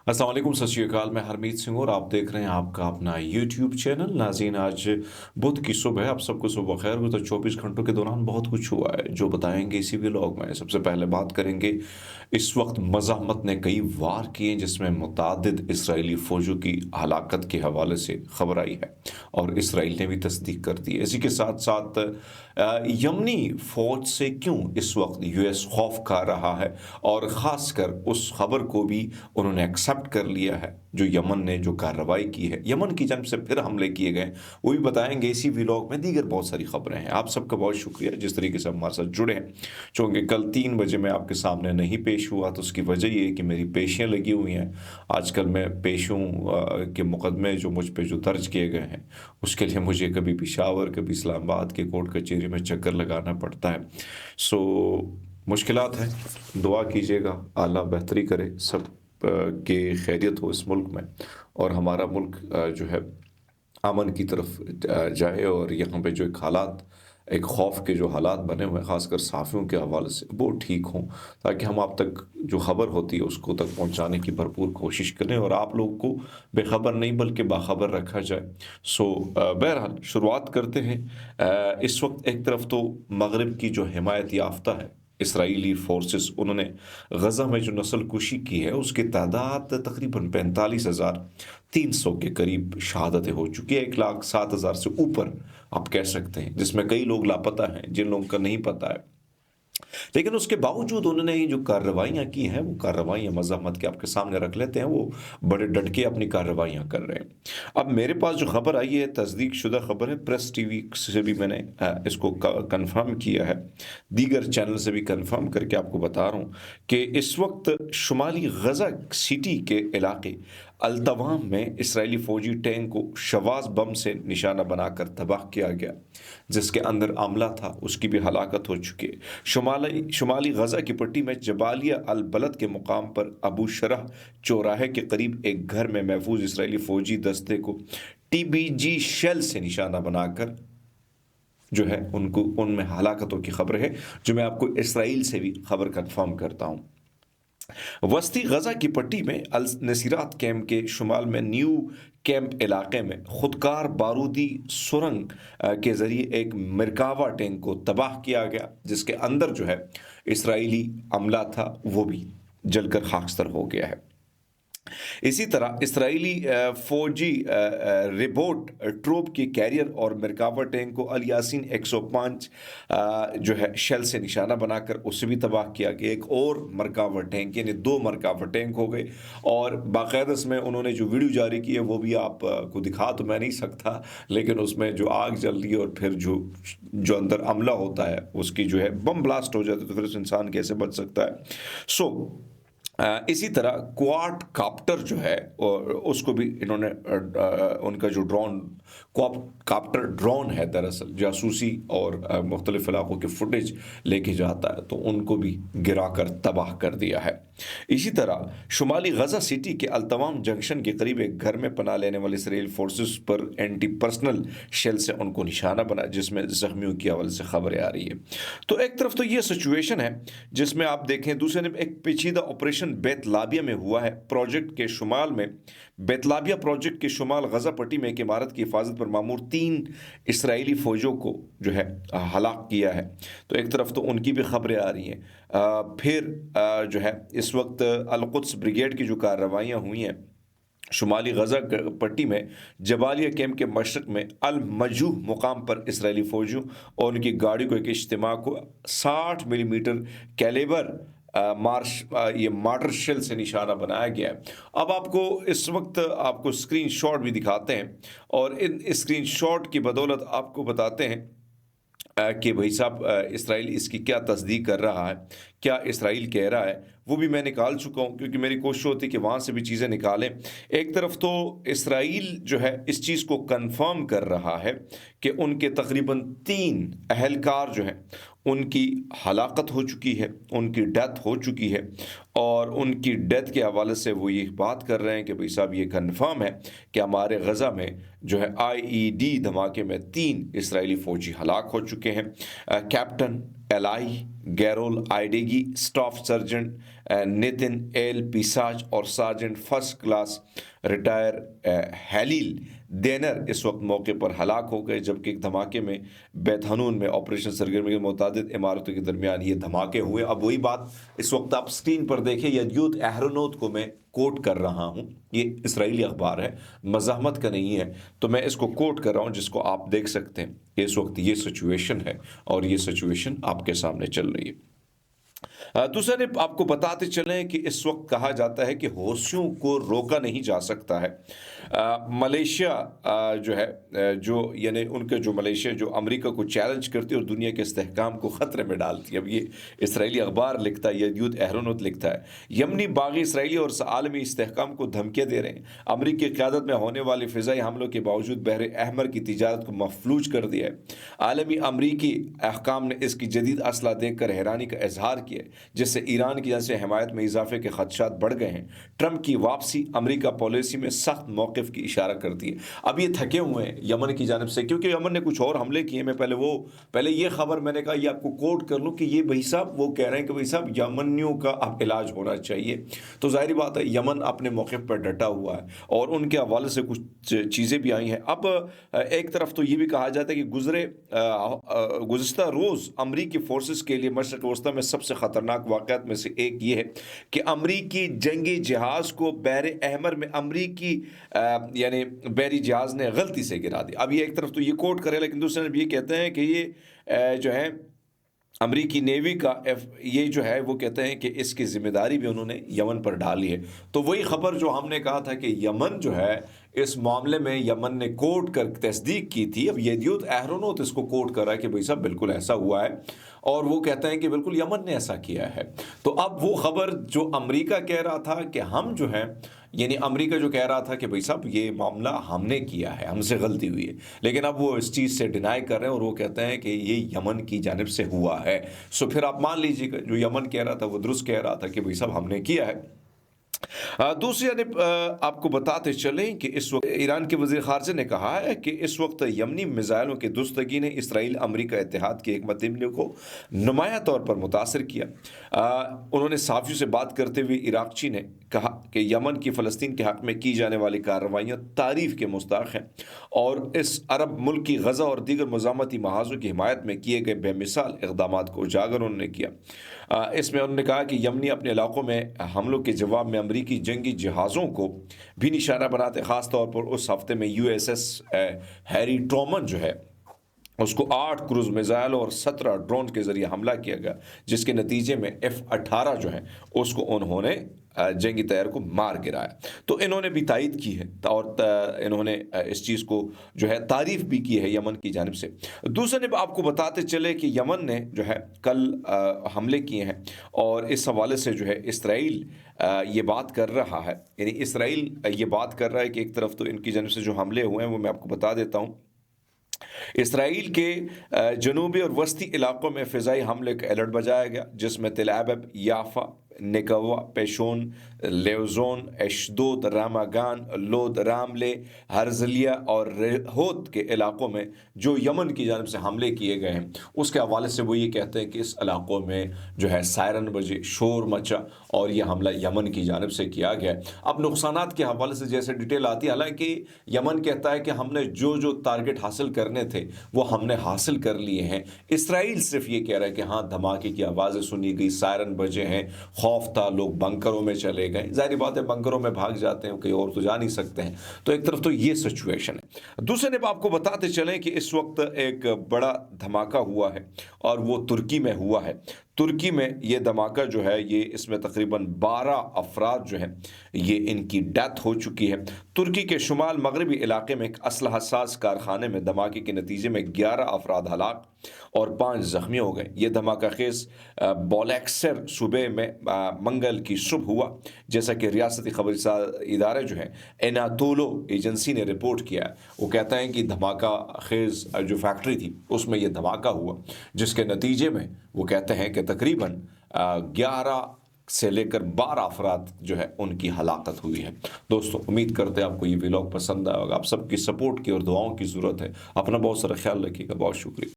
अस्सलाम वालेकुम, सत श्री अकाल। मैं हरमीत सिंह और आप देख रहे हैं आपका अपना यूट्यूब चैनल। नाज़रीन, आज बुध की सुबह है। आप सबको सुबह खैर। गुज़श्ता 24 घंटों के दौरान बहुत कुछ हुआ है जो बताएंगे इसी व्लॉग में। सबसे पहले बात करेंगे, इस वक्त मज़ाहमत ने कई वार किए जिसमें मुतअद्दिद इसराइली फ़ौजों की हलाकत के हवाले से खबर आई है और इसराइल ने भी तस्दीक कर दी है। इसी के साथ साथ यमनी फ़ौज से क्यों इस वक्त यूएस खौफ खा रहा है और ख़ासकर उस खबर को भी उन्होंने एक्सेप्ट कर लिया है जो यमन ने जो कार्रवाई की है, यमन की जंग से फिर हमले किए गए, वो भी बताएंगे इसी व्लॉग में। दीगर बहुत सारी खबरें हैं। आप सबका बहुत शुक्रिया जिस तरीके से हमारे साथ जुड़े हैं। चूँकि कल 3 बजे मैं आपके सामने नहीं पेश हुआ तो उसकी वजह ये है कि मेरी पेशियाँ लगी हुई हैं। आजकल मैं पेशों के मुकदमे जो मुझ पे जो दर्ज किए गए हैं उसके लिए मुझे कभी पेशावर कभी इस्लामाबाद के कोर्ट कचहरी में चक्कर लगाना पड़ता है। सो मुश्किलात हैं, दुआ कीजिएगा अल्लाह बेहतरी करे, सब के खैरियत हो इस मुल्क में और हमारा मुल्क जो है अमन की तरफ जाए और यहाँ पे जो एक हालात, एक खौफ के जो हालात बने हुए हैं ख़ासकर साफ़ियों के हवाले से, वो ठीक हों ताकि हम आप तक जो ख़बर होती है उसको तक पहुँचाने की भरपूर कोशिश करें और आप लोगों को बेखबर नहीं बल्कि बाखबर रखा जाए। सो बहरहाल शुरुआत करते हैं। इस वक्त एक तरफ तो मगरिब की जो हिमायत याफ्ता है इसराइली फोर्सेस, उन्होंने गज़ा में जो नस्ल कुशी की है उसकी तादाद तकरीबन 45,300 के करीब शहादतें हो चुकी है। 1,07,000 से ऊपर आप कह सकते हैं, जिसमें कई लोग लापता हैं जिन लोगों का नहीं पता है। लेकिन उसके बावजूद उन्होंने ये जो कार्रवाइयाँ की हैं वो कार्रवाइयाँ मज़ाहमत के आपके सामने रख लेते हैं, वो बड़े डट के अपनी कार्रवाइयाँ कर रहे हैं। अब मेरे पास जो खबर आई है तस्दीक शुदा खबर है, प्रेस टीवी से भी मैंने इसको कंफर्म किया है, दीगर चैनल से भी कंफर्म करके आपको बता रहा हूँ कि इस वक्त शुमाली गज़ा सिटी के इलाके अल्तवाम में इसराइली फ़ौजी टैंक को शवाज़ बम से निशाना बनाकर तबाह किया गया, जिसके अंदर अमला था उसकी भी हलाकत हो चुकी है। शुमाली गज़ा की पट्टी में जबालिया अल बलद के मुकाम पर अबू शरह चौराहे के करीब एक घर में महफूज इसराइली फ़ौजी दस्ते को टीबीजी शेल से निशाना बनाकर जो है उनको उनमें हलाकतों की खबर है, जो मैं आपको इसराइल से भी खबर कंफर्म करता हूँ। वस्ती गजा की पट्टी में अल नसीरात कैंप के शुमाल में न्यू कैंप इलाके में खुदकार बारूदी सुरंग के जरिए एक मरकावा टैंक को तबाह किया गया, जिसके अंदर जो है इसराइली अमला था वो भी जलकर खाकस्तर हो गया है। इसी तरह इसराइली फौजी रिबोट ट्रोप की कैरियर और मरकावा टैंक को अल यासीन 105 जो है शेल से निशाना बनाकर उसे भी तबाह किया गया। एक और मरकावा टैंक यानी 2 मरकावा टैंक हो गए और बाकायदा इसमें उन्होंने जो वीडियो जारी की है वो भी आप को दिखा तो मैं नहीं सकता, लेकिन उसमें जो आग जल रही है और फिर जो अंदर अमला होता है उसकी जो है बम ब्लास्ट हो जाता है तो फिर उस इंसान कैसे बच सकता है। सो इसी तरह क्वाड काप्टर जो है और उसको भी इन्होंने उनका जो ड्रोन काप्टर ड्रोन है दरअसल जासूसी और मुख्तलिफ इलाकों के फुटेज लेके जाता है तो उनको भी गिरा कर तबाह कर दिया है। इसी तरह शुमाली गजा सिटी के अल्तवाम जंक्शन के करीब एक घर में पनाह लेने वाले इसराइल फोर्सेस पर एंटी पर्सनल शेल से उनको निशाना बना, जिसमें जख्मियों की हवाले से खबरें आ रही है। तो एक तरफ तो ये सिचुएशन है जिसमें आप देखें, दूसरे ने एक पेचीदा ऑपरेशन बेतलाबिया में हुआ है। प्रोजेक्ट के शुमाल में बेतलाबिया प्रोजेक्ट के शुमाल गजा पट्टी में एक इमारत की हिफाजत पर मामूर 3 इसराइली फौजों को जो है हलाक किया है। तो एक तरफ तो उनकी भी खबरें आ रही हैं। फिर जो है इस वक्त अल-कुद्स ब्रिगेड की जो कार्रवाइयाँ हुई हैं शुमाली गजा पट्टी में जबालिया कैंप के मशरक में अल मजूह मुकाम पर इसराइली फौजियों और उनकी गाड़ी को एक इज्तिमा को 60 मिलीमीटर कैलिबर ये मार्टर शेल से निशाना बनाया गया है। अब आपको इस वक्त आपको स्क्रीन शॉट भी दिखाते हैं और इन स्क्रीन शॉट की बदौलत आपको बताते हैं कि भाई साहब इसराइल इसकी क्या तस्दीक कर रहा है, क्या इसराइल कह रहा है, वो भी मैं निकाल चुका हूँ क्योंकि मेरी कोशिश होती है कि वहाँ से भी चीज़ें निकालें। एक तरफ तो इसराइल जो है इस चीज़ को कंफर्म कर रहा है कि उनके तकरीबन 3 अहलकार जो हैं उनकी हलाकत हो चुकी है, उनकी डेथ हो चुकी है और उनकी डेथ के हवाले से वो ये बात कर रहे हैं कि भाई साहब ये कंफर्म है कि हमारे गज़ा में जो है आईईडी धमाके में 3 इसराइली फ़ौजी हलाक हो चुके हैं। कैप्टन एलाई, गैरोल आइडेगी, स्टाफ सर्जेंट नितिन एल पिसाच और सार्जेंट फर्स्ट क्लास रिटायर हैलील देनर इस वक्त मौके पर हलाक हो गए, जबकि एक धमाके में बेथानून में ऑपरेशन सरगर्मी के मुताबिक इमारतों के दरमियान ये धमाके हुए। अब वही बात इस वक्त आप स्क्रीन पर देखें, यद्यूत एहरोनोत को मैं कोट कर रहा हूँ, ये इसराइली अखबार है, मज़ाहमत का नहीं है, तो मैं इसको कोट कर रहा हूँ जिसको आप देख सकते हैं कि इस वक्त ये सिचुएशन है और ये सिचुएशन आपके सामने चल रही है। दूसरा ने आपको बताते चलें कि इस वक्त कहा जाता है कि हौसियों को रोका नहीं जा सकता है। मलेशिया जो है जो यानी उनके जो मलेशिया जो अमेरिका को चैलेंज करती है और दुनिया के इस्तेहकाम को ख़तरे में डालती है। अब ये इसराइली अखबार लिखता है, यद्यूत एहरोनोत लिखता है, यमनी बागी इसराइली और आलमी इस्तेहकाम को धमकियाँ दे रहे हैं। अमरीकी क़यादत में होने वाले फ़िज़ाई हमलों के बावजूद बहर अहमर की तिजारत को मफलूज कर दिया है। आलमी अमरीकी अहकाम ने इसकी जदीद असला देख कर हैरानी का इजहार किया, जिससे ईरान की जैसे हमायत में इजाफे के खदशात बढ़ गए हैं। ट्रंप की वापसी अमरीका पॉलिसी में सख्त मौक़िफ़ की इशारा करती है। अब ये थके हुए हैं यमन की जानिब से, क्योंकि यमन ने कुछ और हमले किए। मैं पहले ये खबर मैंने कहा ये आपको कोट कर लूँ कि ये भाई साहब वो कह रहे हैं कि भाई साहब यमनियों का अब इलाज होना चाहिए। तो जाहिर बात है यमन अपने मौक़िफ़ पर डटा हुआ है और उनके हवाले से कुछ चीज़ें भी आई हैं। अब एक तरफ तो ये भी कहा जाता है कि गुज़िश्ता रोज़ अमरीकी फोर्सेस के लिए मशरिक़ वस्ता में सबसे ख़तरनाक वाक़यात में से एक ये है कि अमरीकी जंगी जहाज़ को बहर अहमर में अमरीकी यानी बहरी जहाज़ ने गलती से गिरा दिया। अब ये एक तरफ तो ये कोट करे, लेकिन दूसरे तरफ ये कहते हैं कि ये जो है अमरीकी नेवी का ये जो है वो कहते हैं कि इसकी ज़िम्मेदारी भी उन्होंने यमन पर डाली है। तो वही ख़बर जो हमने कहा था कि यमन जो है इस मामले में यमन ने कोट कर तस्दीक की थी, अब यद्यूत एहरोनोत इसको कोट कर रहा है कि भाई साहब बिल्कुल ऐसा हुआ है और वो कहते हैं कि बिल्कुल यमन ने ऐसा किया है। तो अब वो ख़बर जो अमेरिका कह रहा था कि हम जो है यानी अमेरिका जो कह रहा था कि भाई साहब ये मामला हमने किया है, हमसे गलती हुई है, लेकिन अब वो इस चीज़ से डिनाई कर रहे हैं और वो कहते हैं कि ये यमन की जानिब से हुआ है। सो फिर आप मान लीजिएगा जो यमन कह रहा था वो दुरुस्त कह रहा था कि भाई साहब हमने किया है। दूसरी जानब आपको बताते चलें कि इस वक्त ईरान के वज़ीर ख़ारजा ने कहा है कि इस वक्त यमनी मिज़ाइलों की दुस्तगी ने इसराइल अमरीका इत्तेहाद की हिकमत अमली को नुमाया तौर पर मुतासर किया। उन्होंने सहाफ़ियों से बात करते हुए इराक़ची ने कहा कि यमन की फ़लस्तीन के हक़ में की जाने वाली कार्रवाइयाँ तारीफ़ के मुस्ताहक़ हैं और इस अरब मुल्क की गज़ा और दीगर मज़ामती महाज़ों की हिमायत में किए गए बेमिसाल इक़दामात को उजागर उन्होंने किया। इसमें उन्होंने कहा कि यमनी अपने इलाक़ों में हमलों के जवाब में अमरीकी जंगी जहाज़ों को भी निशाना बनाते, ख़ास तौर पर उस हफ्ते में USS हैरी ट्रूमन जो है उसको 8 क्रूज़ मिज़ाइल और 17 ड्रोन के ज़रिए हमला किया गया, जिसके नतीजे में F-18 जो है उसको उन्होंने जंगी तैयार को मार गिराया। तो इन्होंने भी तायद की है और इन्होंने इस चीज़ को जो है तारीफ़ भी की है यमन की जानिब से। दूसरे ने आपको बताते चले कि यमन ने जो है कल हमले किए हैं और इस हवाले से जो है इसराइल ये बात कर रहा है, यानी इसराइल ये बात कर रहा है कि एक तरफ तो इनकी जानिब से जो हमले हुए हैं वो मैं आपको बता देता हूँ। इसराइल के जनूबी और वस्ती इलाकों में फ़िज़ाई हमले का अलर्ट बजाया गया, जिसमें तेल अबीब, याफा, निकवा, पेशोन, लेवजोन, एशदोद, रामागान, लोद, रामले, हर्जलिया और रेहोत के इलाकों में जो यमन की जानिब से हमले किए गए हैं उसके हवाले से वो ये कहते हैं कि इस इलाकों में जो है सायरन बजे, शोर मचा और यह हमला यमन की जानिब से किया गया। अब नुकसानात के हवाले से जैसे डिटेल आती है, हालांकि यमन कहता है कि हमने जो जो टारगेट हासिल करने थे वो हमने हासिल कर लिए हैं। इसराइल सिर्फ ये कह रहा है कि हाँ धमाके की आवाज़ें सुनी गई, सायरन बजे हैं, खौफ था, लोग बंकरों में चले गए। जाहिर बात है बंकरों में भाग जाते हैं, कहीं और तो जा नहीं सकते हैं। तो एक तरफ तो ये सिचुएशन है। दूसरे ने आपको बताते चलें कि इस वक्त एक बड़ा धमाका हुआ है और वो तुर्की में हुआ है। तुर्की में ये धमाका जो है ये इसमें तकरीबन 12 अफराद जो हैं ये इनकी डेथ हो चुकी है। तुर्की के शुमाल मगरबी इलाके में एक असलहा साज कारखाने में धमाके के नतीजे में 11 अफराद हलाक और 5 ज़ख्मी हो गए। ये धमाका खेस बोलैक्सर सूबे में मंगल की सुबह हुआ, जैसा कि रियासती खबरी इदारे जो है एनातोलो एजेंसी ने रिपोर्ट किया। वो कहता है कि धमाका खेज जो फैक्ट्री थी उसमें यह धमाका हुआ, जिसके नतीजे में वो कहते हैं कि तकरीबन 11 से लेकर 12 अफराद जो है उनकी हलाकत हुई है। दोस्तों उम्मीद करते हैं आपको ये व्लॉग पसंद आया होगा। आप सबकी सपोर्ट की और दुआओं की ज़रूरत है। अपना बहुत सारा ख्याल रखिएगा। बहुत शुक्रिया।